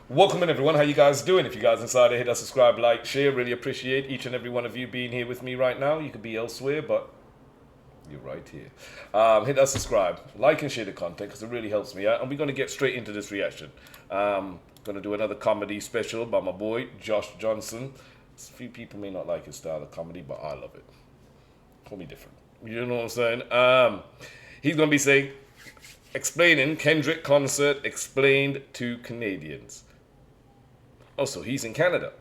Welcome in, everyone. How you guys doing? If you guys inside here, hit that subscribe, like, share. Really appreciate each and every one of you being here with me right now. You could be elsewhere, but you're right here. Hit that subscribe, like and share the content because it really helps me out. And we're going to get straight into this reaction. Going to do another comedy special by my boy, Josh Johnson. A few people may not like his style of comedy, but I love it. Call me different. You know what I'm saying? He's going to be explaining Kendrick concert explained to Canadians. Also, he's in Canada.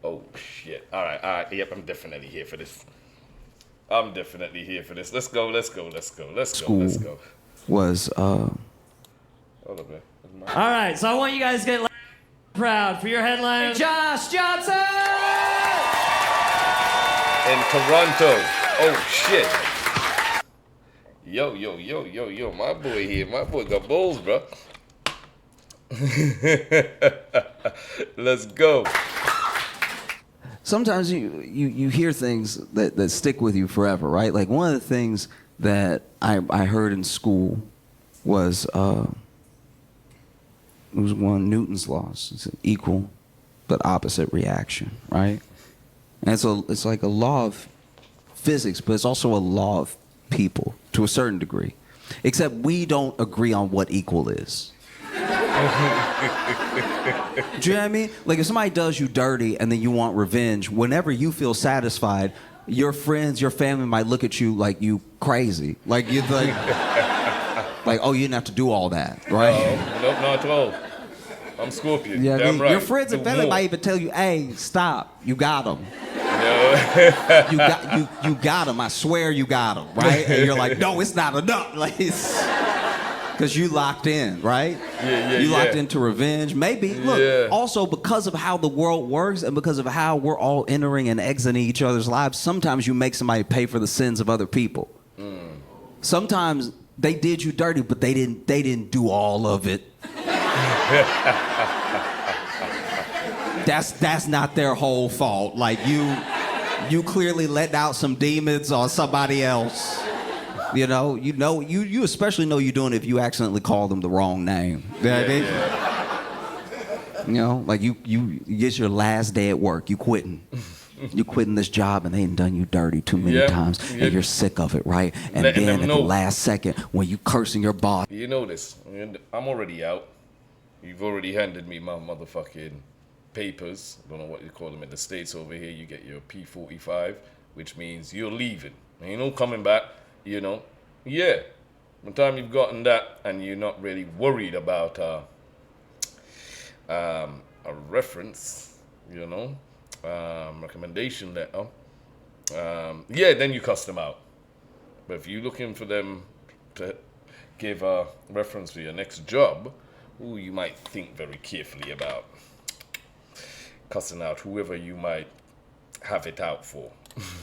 Oh, shit. All right. Yep, I'm definitely here for this. Let's go. School was, Hold up, man. All right, so I want you guys to get proud for your headliner, Josh Johnson! In Toronto. Oh, shit. Yo, my boy here. My boy got balls, bro. Let's go. sometimes you hear things that stick with you forever, right? Like one of the things that I heard in school was it was one Newton's laws. It's an equal but opposite reaction, right? And it's like a law of physics, but it's also a law of people to a certain degree. Except we don't agree on what equal is. Do you know what I mean? Like if somebody does you dirty and then you want revenge, whenever you feel satisfied, your friends, your family might look at you like you crazy. Like you're like, oh, you didn't have to do all that, right? Nope, not at all. I'm Scorpion. Yeah, Damn right. Your friends and family might even tell you, hey, stop, you got him. No. you got him. I swear you got him, right? And you're like, no, it's not enough. Like it's because you locked in, right? Yeah. You locked into revenge. Maybe. Look, also because of how the world works and because of how we're all entering and exiting each other's lives, sometimes you make somebody pay for the sins of other people. Sometimes they did you dirty, but they didn't do all of it. That's not their whole fault. Like you clearly let out some demons on somebody else. You especially know you're doing it if you accidentally call them the wrong name. You know, like you get your last day at work, you quitting. You quitting this job and they ain't done you dirty too many times and you're sick of it, right? And then at the last second when you cursing your boss. You know this. I'm already out. You've already handed me my motherfucking papers. Don't know what you call them in the States over here. You get your P45, which means you're leaving. Ain't no coming back, you know. Yeah. By the time you've gotten that and you're not really worried about a reference, you know, recommendation letter, then you cuss them out. But if you're looking for them to give a reference for your next job, you might think very carefully about cussing out whoever you might have it out for.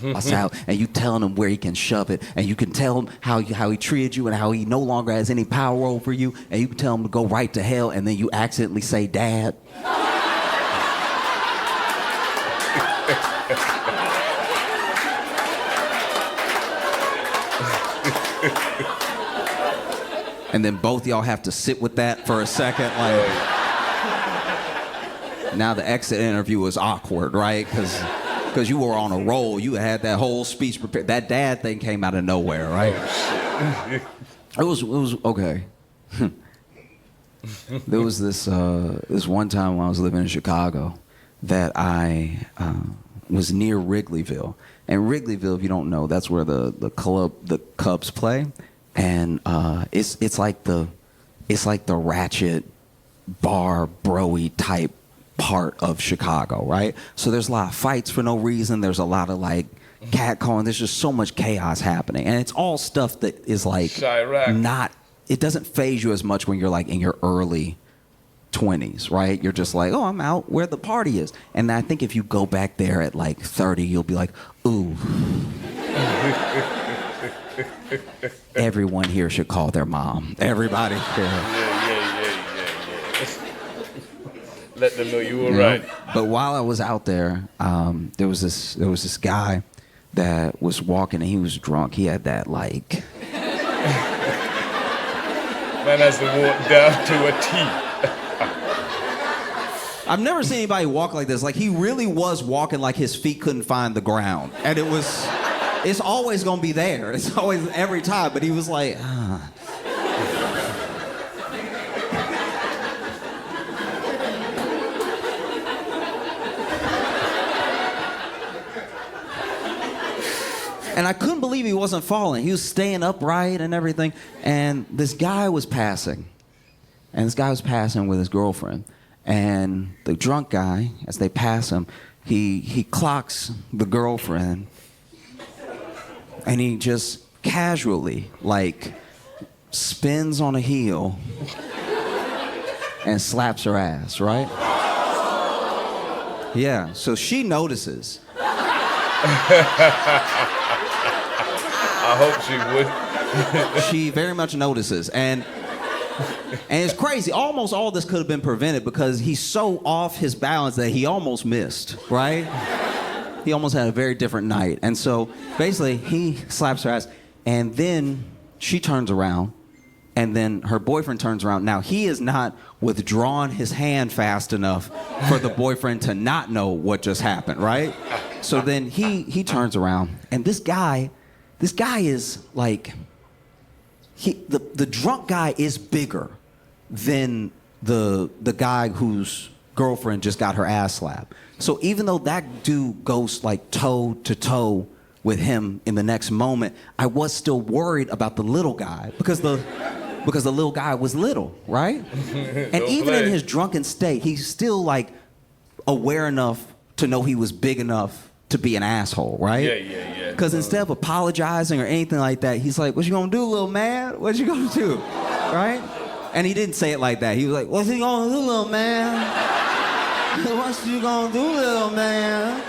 Out, and you telling him where he can shove it, and you can tell him how he treated you and how he no longer has any power over you, and you can tell him to go right to hell, and then you accidentally say, Dad. And then both y'all have to sit with that for a second, like. Now the exit interview was awkward, right? Because you were on a roll. You had that whole speech prepared. That dad thing came out of nowhere, right? It was okay. There was this one time when I was living in Chicago that I was near Wrigleyville. And Wrigleyville, if you don't know, that's where the Cubs play. And it's like the ratchet bar bro-y type part of Chicago, right? So there's a lot of fights for no reason. There's a lot of like catcalling. There's just so much chaos happening, and it's all stuff that is like Chirac. It doesn't phase you as much when you're like in your early 20s, right? You're just like, oh, I'm out where the party is. And I think if you go back there at like 30, you'll be like, ooh. Everyone here should call their mom. Everybody here. Yeah. Let them know you were right. But while I was out there, there was this guy that was walking and he was drunk. He had that like. Man has to walk down to a T. I've never seen anybody walk like this. Like, he really was walking like his feet couldn't find the ground. And it's always gonna be there. It's always, every time. But he was like, ah. And I couldn't believe he wasn't falling. He was staying upright and everything. And this guy was passing. And this guy was passing with his girlfriend. And the drunk guy, as they pass him, he clocks the girlfriend. And he just casually, like, spins on a heel and slaps her ass, right? Yeah, so she notices. I hope she would. She very much notices. And it's crazy. Almost all this could have been prevented because he's so off his balance that he almost missed, right? He almost had a very different night. And so basically he slaps her ass and then she turns around and then her boyfriend turns around. Now he is not withdrawn his hand fast enough for the boyfriend to not know what just happened, right? So then he turns around and this guy is like, the drunk guy is bigger than the guy whose girlfriend just got her ass slapped. So even though that dude goes like toe to toe with him in the next moment, I was still worried about the little guy because the little guy was little, right? And even in his drunken state, he's still like aware enough to know he was big enough to be an asshole, right? Yeah. Because instead of apologizing or anything like that, he's like, "What you gonna do, little man? What you gonna do?" Right? And he didn't say it like that. He was like, "What's he gonna do, little man? What you gonna do, little man?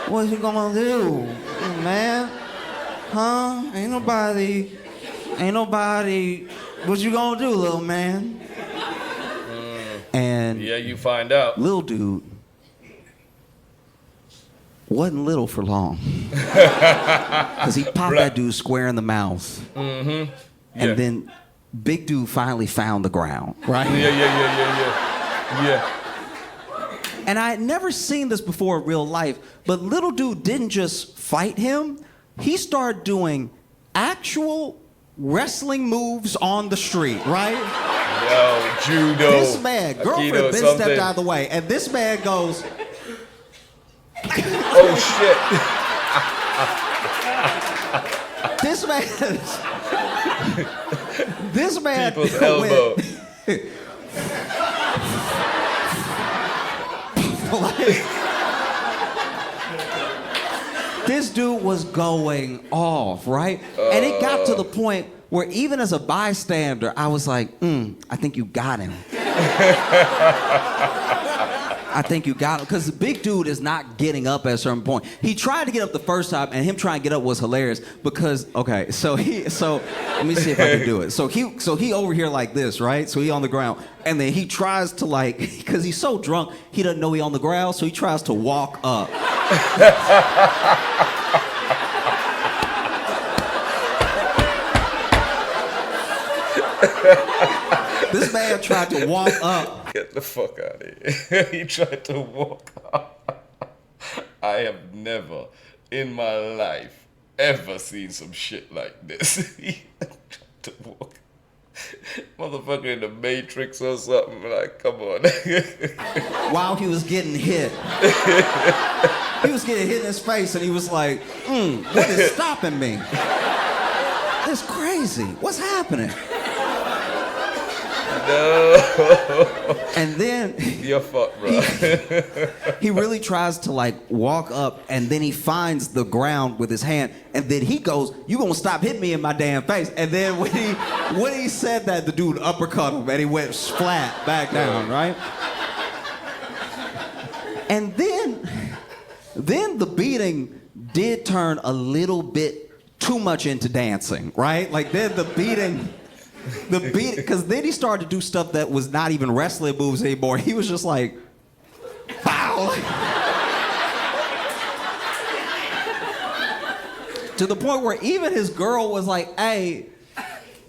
What you gonna do, little man? Huh? Ain't nobody. What you gonna do, little man?" And Yeah, you find out. little dude wasn't little for long. Because he popped that dude square in the mouth. Yeah. And then big dude finally found the ground, right? Yeah. And I had never seen this before in real life, but little dude didn't just fight him. He started doing actual wrestling moves on the street, right? Yo, judo. This man, girlfriend Aikido, been something. stepped out of the way, and this man goes, Oh shit. this man People's elbow. This dude was going off, right? And it got to the point where even as a bystander, I was like, I think you got him. I think you got him. Because the big dude is not getting up at a certain point. He tried to get up the first time, and him trying to get up was hilarious because, okay, so let me see if I can do it. So he over here like this, right? So he on the ground. And then he tries to like, because he's so drunk, he doesn't know he on the ground, so he tries to walk up. This man tried to walk up. Get the fuck out of here. He tried to walk up. I have never in my life ever seen some shit like this. He tried to walk. Motherfucker in the Matrix or something. Like, come on. While he was getting hit. He was getting hit in his face and he was like, what is stopping me? It's crazy. What's happening? No. And then You're fucked, bro. he really tries to like walk up and then he finds the ground with his hand and then he goes, "You gonna stop hitting me in my damn face?" And then when he said that, the dude uppercut him and he went flat back down, right? And then the beating did turn a little bit too much into dancing, right? Like then the beating, because then he started to do stuff that was not even wrestling moves anymore. He was just like, pow. To the point where even his girl was like, "Hey,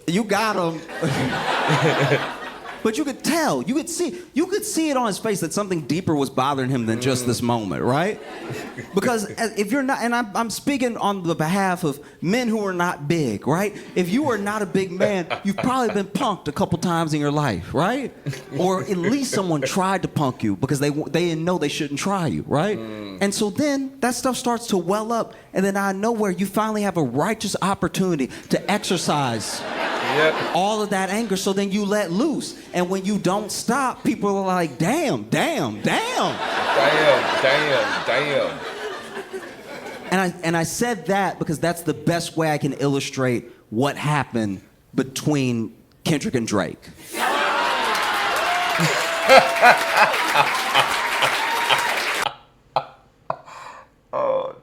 you got him." But you could tell, you could see it on his face that something deeper was bothering him than just this moment, right? Because if you're not, and I'm speaking on the behalf of men who are not big, right? If you are not a big man, you've probably been punked a couple times in your life, right? Or at least someone tried to punk you because they didn't know they shouldn't try you, right? And so then that stuff starts to well up, and then out of nowhere you finally have a righteous opportunity to exercise all of that anger, so then you let loose. And when you don't stop, people are like, damn. Damn. And I said that because that's the best way I can illustrate what happened between Kendrick and Drake. Oh,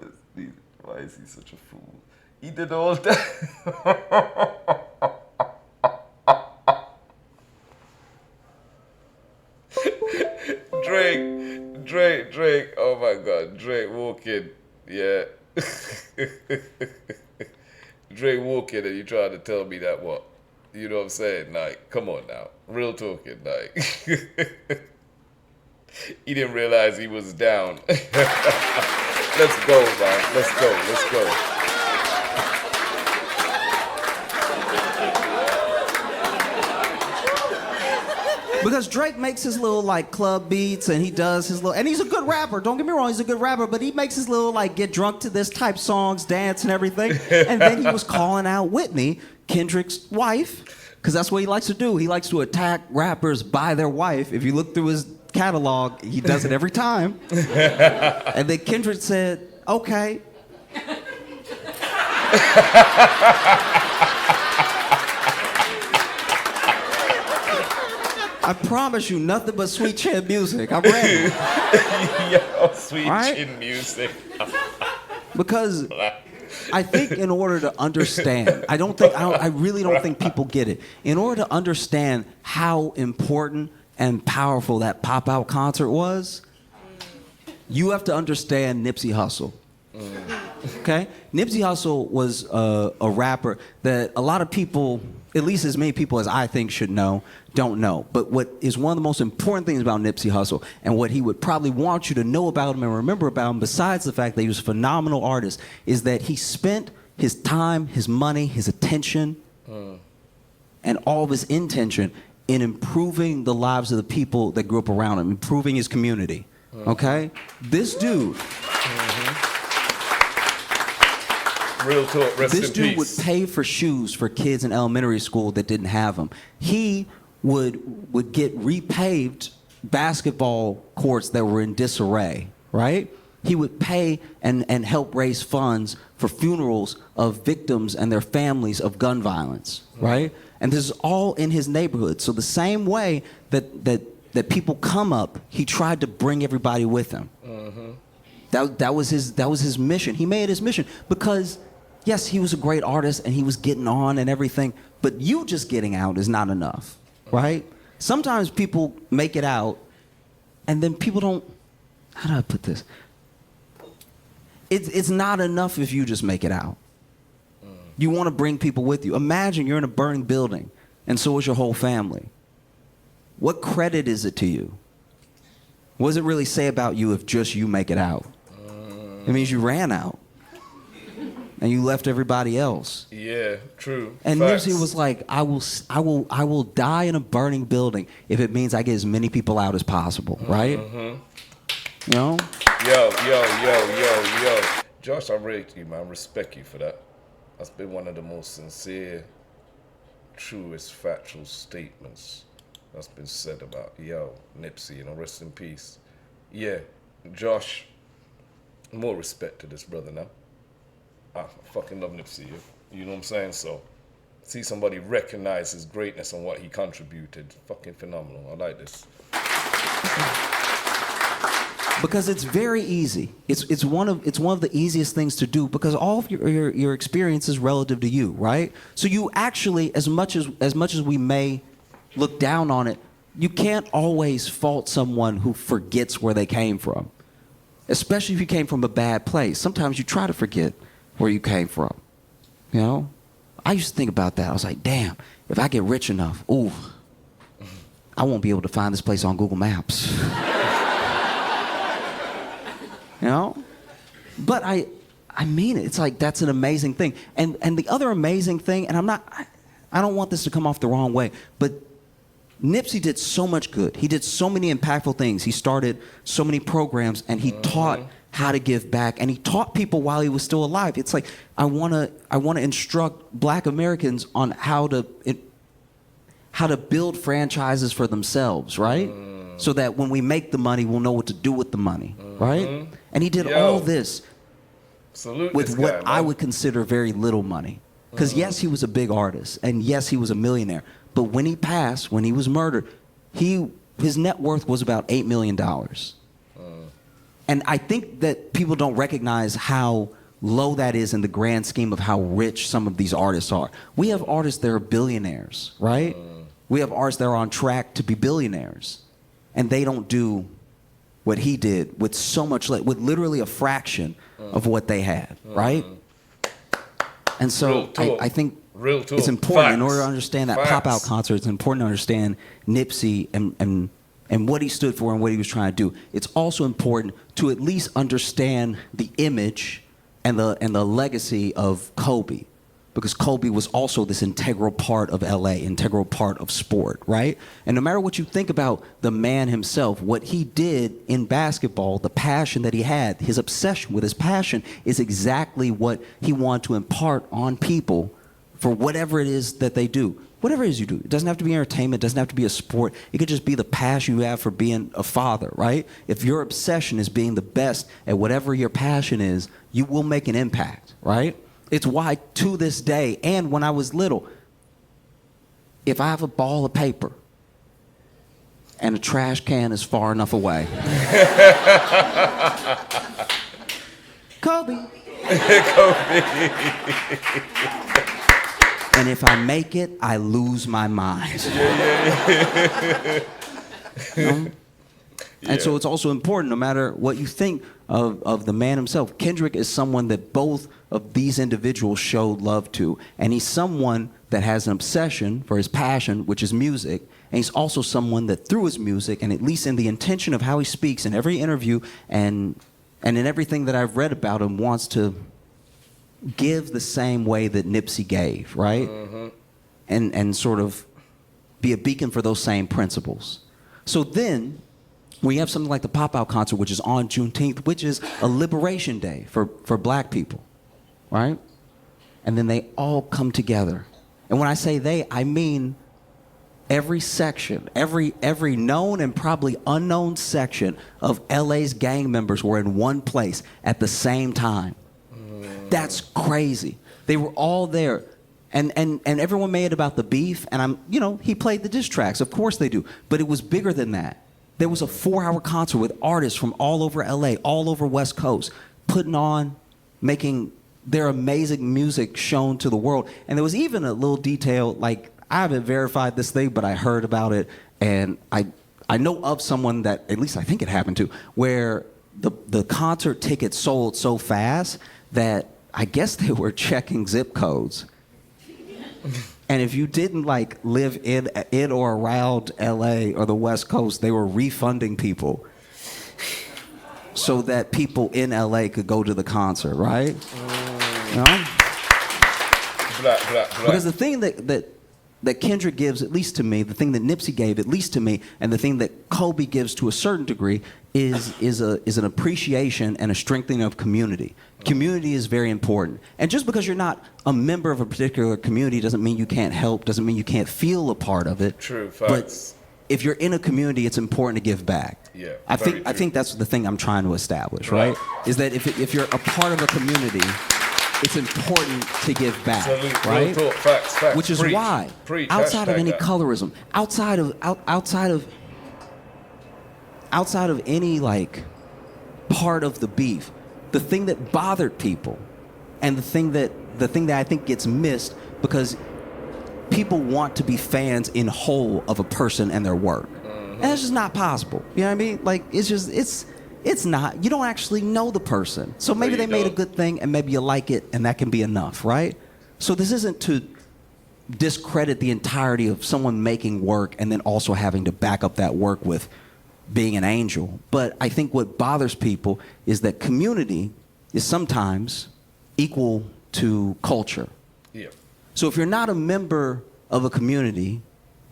why is he such a fool? He did all that. Drake, oh my God, Drake walking, yeah. Drake walking and you trying to tell me that what? You know what I'm saying? Like, come on now, real talking, like. He didn't realize he was down. Let's go, man, let's go. Because Drake makes his little like club beats and he does his little, and he's a good rapper, don't get me wrong, he's a good rapper, but he makes his little like get drunk to this type songs, dance and everything. And then he was calling out Whitney, Kendrick's wife, because that's what he likes to do. He likes to attack rappers by their wife. If you look through his catalog, he does it every time. And then Kendrick said, okay. I promise you, nothing but sweet chin music. I'm ready. Yo, sweet chin music. Because I think in order to understand, I really don't think people get it. In order to understand how important and powerful that pop-out concert was, you have to understand Nipsey Hussle. Okay? Nipsey Hussle was a rapper that a lot of people, at least as many people as I think should know, don't know. But what is one of the most important things about Nipsey Hussle, and what he would probably want you to know about him and remember about him, besides the fact that he was a phenomenal artist, is that he spent his time, his money, his attention, and all of his intention in improving the lives of the people that grew up around him, improving his community. Okay? This dude... Real talk, rest in peace. This dude would pay for shoes for kids in elementary school that didn't have them. He would get repaved basketball courts that were in disarray, right? He would pay and help raise funds for funerals of victims and their families of gun violence, right? And this is all in his neighborhood. So the same way that people come up, he tried to bring everybody with him. That was his mission. He made it his mission because, yes, he was a great artist and he was getting on and everything, but you just getting out is not enough, right? Sometimes people make it out and then people don't, how do I put this? It's not enough if you just make it out. You want to bring people with you. Imagine you're in a burning building and so is your whole family. What credit is it to you? What does it really say about you if just you make it out? It means you ran out. And you left everybody else. Yeah, true. And Facts. Nipsey was like, I will die in a burning building if it means I get as many people out as possible, right? You know? Yo. Josh, I rate you, man. I respect you for that. That's been one of the most sincere, truest, factual statements that's been said about Nipsey, rest in peace. Yeah, Josh, more respect to this brother now. I fucking love Nipsey, you know what I'm saying? So, see somebody recognize his greatness and what he contributed. Fucking phenomenal. I like this. Because it's very easy. It's one of the easiest things to do because all of your experience is relative to you, right? So you actually, as much as we may look down on it, you can't always fault someone who forgets where they came from, especially if you came from a bad place. Sometimes you try to forget where you came from, you know? I used to think about that. I was like, damn, if I get rich enough, I won't be able to find this place on Google Maps. You know? But I mean it. It's like, that's an amazing thing. And the other amazing thing, and I don't want this to come off the wrong way, but Nipsey did so much good. He did so many impactful things. He started so many programs, and he taught how to give back, and he taught people while he was still alive. It's like, I want to instruct Black Americans on how to build franchises for themselves, right? So that when we make the money, we'll know what to do with the money, right? And he did all this with what I would consider very little money. Because yes, he was a big artist, and yes, he was a millionaire. But when he passed, when he was murdered, his net worth was about $8 million. And I think that people don't recognize how low that is in the grand scheme of how rich some of these artists are. We have artists that are billionaires, right? We have artists that are on track to be billionaires. And they don't do what he did with so much, with literally a fraction of what they had, right? And so I think it's important in order to understand that pop-out concert. It's important to understand Nipsey and what he stood for and what he was trying to do. It's also important to at least understand the image and the legacy of Kobe, because Kobe was also this integral part of LA, integral part of sport, right? And no matter what you think about the man himself, what he did in basketball, the passion that he had, his obsession with his passion is exactly what he wanted to impart on people for whatever it is that they do. Whatever it is you do. It doesn't have to be entertainment. It doesn't have to be a sport. It could just be the passion you have for being a father, right? If your obsession is being the best at whatever your passion is, you will make an impact, right? It's why to this day, and when I was little, if I have a ball of paper and a trash can is far enough away, Kobe. And if I make it, I lose my mind. You know? And so it's also important, no matter what you think of the man himself. Kendrick is someone that both of these individuals showed love to. And he's someone that has an obsession for his passion, which is music. And he's also someone that through his music, and at least in the intention of how he speaks in every interview and in everything that I've read about him, wants to give the same way that Nipsey gave, right? And sort of be a beacon for those same principles. So then we have something like the Pop-Out concert, which is on Juneteenth, which is a liberation day for Black people, right? And then they all come together. And when I say they, I mean every section, every known and probably unknown section of LA's gang members were in one place at the same time. That's crazy. They were all there. And everyone made it about the beef, and he played the diss tracks. Of course they do. But it was bigger than that. There was a 4-hour concert with artists from all over LA, all over West Coast, putting on, making their amazing music shown to the world. And there was even a little detail, like, I haven't verified this thing, but I heard about it, and I know of someone that, at least I think it happened to, where the concert tickets sold so fast that I guess they were checking zip codes. And if you didn't live in or around LA or the West Coast, they were refunding people so that people in LA could go to the concert, right? You know? Because the thing that Kendrick gives, at least to me, the thing that Nipsey gave, at least to me, and the thing that Kobe gives to a certain degree is an appreciation and a strengthening of community. Community is very important. And just because you're not a member of a particular community doesn't mean you can't help, doesn't mean you can't feel a part of it. True, facts. But if you're in a community, it's important to give back. Yeah, I think that's the thing I'm trying to establish, right? Is that if you're a part of a community, it's important to give back, right? Real talk, facts. Which is why, outside of any colorism, outside of any part of the beef, the thing that bothered people, and the thing that I think gets missed because people want to be fans in whole of a person and their work, and it's just not possible. You know what I mean? It's not. You don't actually know the person. So maybe they made a good thing and maybe you like it and that can be enough, right? So this isn't to discredit the entirety of someone making work and then also having to back up that work with being an angel. But I think what bothers people is that community is sometimes equal to culture. Yeah. So if you're not a member of a community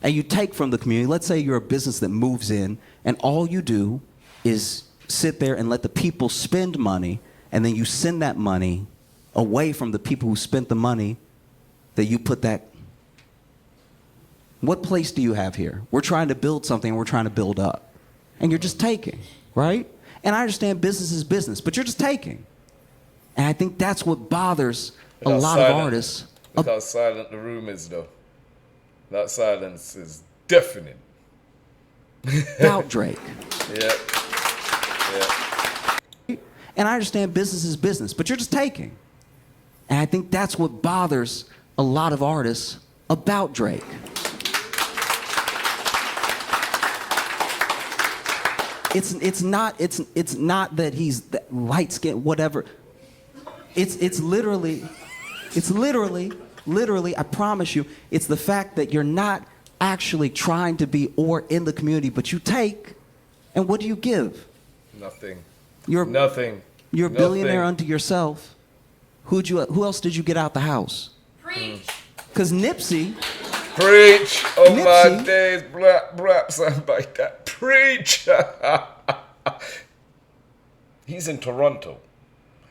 and you take from the community, let's say you're a business that moves in and all you do is sit there and let the people spend money, and then you send that money away from the people who spent the money, that you put that. What place do you have here? We're trying to build something, we're trying to build up. And you're just taking, right? And I understand business is business, but you're just taking. And I think that's what bothers a lot of artists. Look how silent the room is, though. That silence is deafening. About Drake. Yeah. Yeah. And I understand business is business, but you're just taking. And I think that's what bothers a lot of artists about Drake. It's not that he's light skinned, whatever. It's literally, I promise you, it's the fact that you're not actually trying to be or in the community, but you take, and what do you give? Nothing. Nothing. You're a billionaire unto yourself. Who else did you get out the house? Preach. Because Nipsey. Preach. Oh Nipsey, my days, brap, something like that. Preach. He's in Toronto.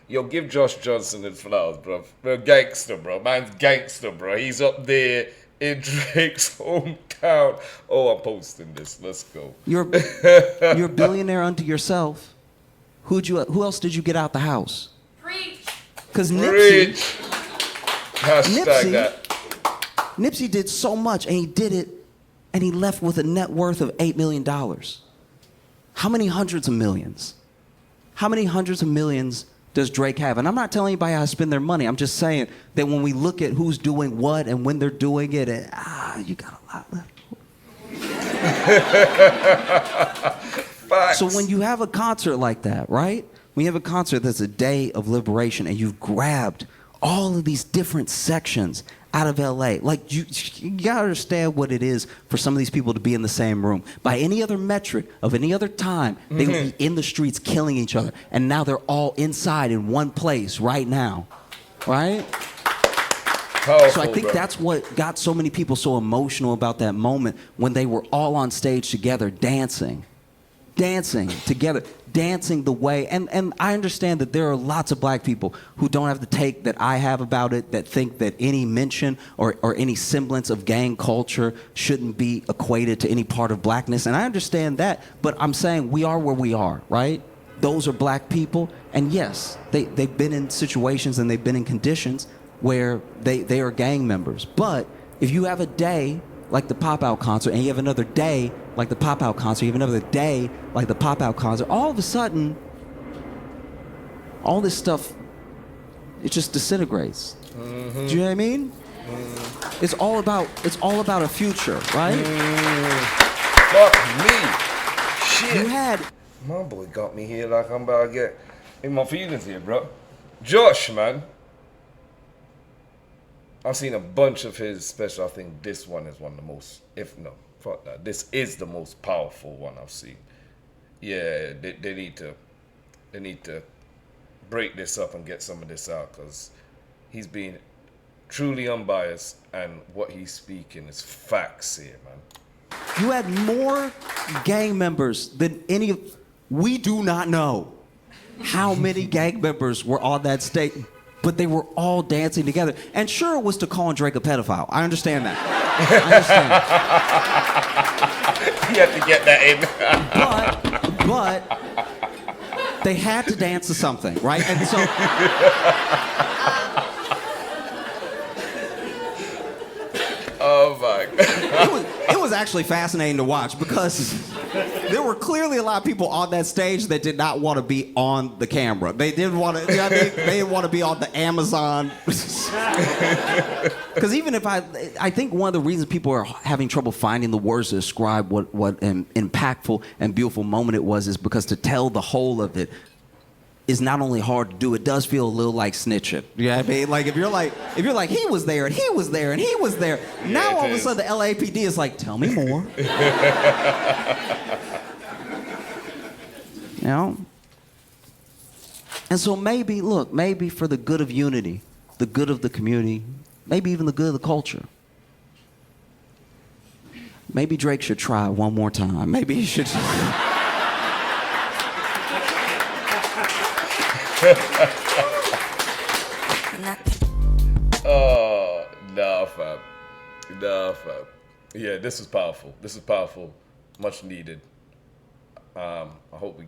Yo, give Josh Johnson his flowers, bro. We're gangster, bro. Man's gangster, bro. He's up there in Drake's hometown. Oh, I'm posting this. Let's go. You're a billionaire unto yourself. Who else did you get out the house? Preach. Because Nipsey. Hashtag that. Nipsey did so much, and he did it, and he left with a net worth of $8 million. How many hundreds of millions? How many hundreds of millions does Drake have? And I'm not telling anybody how to spend their money. I'm just saying that when we look at who's doing what and when they're doing it, and, you got a lot left. So when you have a concert like that, right? When you have a concert that's a day of liberation and you've grabbed all of these different sections out of LA, like you gotta understand what it is for some of these people to be in the same room. By any other metric of any other time, they would be in the streets killing each other. And now they're all inside in one place right now, right? Powerful, so I think that's what got so many people so emotional about that moment when they were all on stage together dancing together, dancing the way, and I understand that there are lots of black people who don't have the take that I have about it, that think that any mention or any semblance of gang culture shouldn't be equated to any part of blackness, and I understand that, but I'm saying we are where we are, right? Those are black people, and yes, they've been in situations and they've been in conditions where they are gang members, but if you have a day like the Pop-Out concert, and you have another day like the Pop-Out concert, you have another day like the Pop-Out concert, all of a sudden, all this stuff, it just disintegrates. Do you know what I mean? It's all about a future, right? Fuck me. Shit. You had... My boy got me here like I'm about to get in my feelings here, bro. Josh, man. I've seen a bunch of his special. I think this one is one of the most, if no, fuck that. This is the most powerful one I've seen. Yeah, they need to break this up and get some of this out, because he's being truly unbiased and what he's speaking is facts here, man. You had more gang members than any of... We do not know how many gang members were on that stage. But they were all dancing together. And sure, it was to call Drake a pedophile. I understand that. You have to get that in. but they had to dance to something, right? And so... Oh my God. It was actually fascinating to watch, because there were clearly a lot of people on that stage that did not want to be on the camera. They didn't want to. They didn't want to be on the Amazon. Because even if I think one of the reasons people are having trouble finding the words to describe what an impactful and beautiful moment it was is because to tell the whole of it, is not only hard to do, it does feel a little like snitching. You know what I mean? Like if you're like he was there and he was there and he was there. Now all of a sudden the LAPD is like, tell me more. You know? And so maybe for the good of unity, the good of the community, maybe even the good of the culture, maybe Drake should try one more time. Maybe he should. Oh, nah, fam. Yeah, this is powerful. Much needed. I hope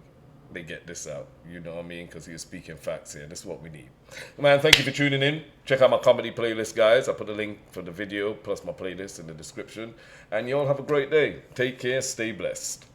they get this out. You know what I mean? Because he was speaking facts here. This is what we need. Man, thank you for tuning in. Check out my comedy playlist, guys. I put a link for the video plus my playlist in the description. And you all have a great day. Take care. Stay blessed.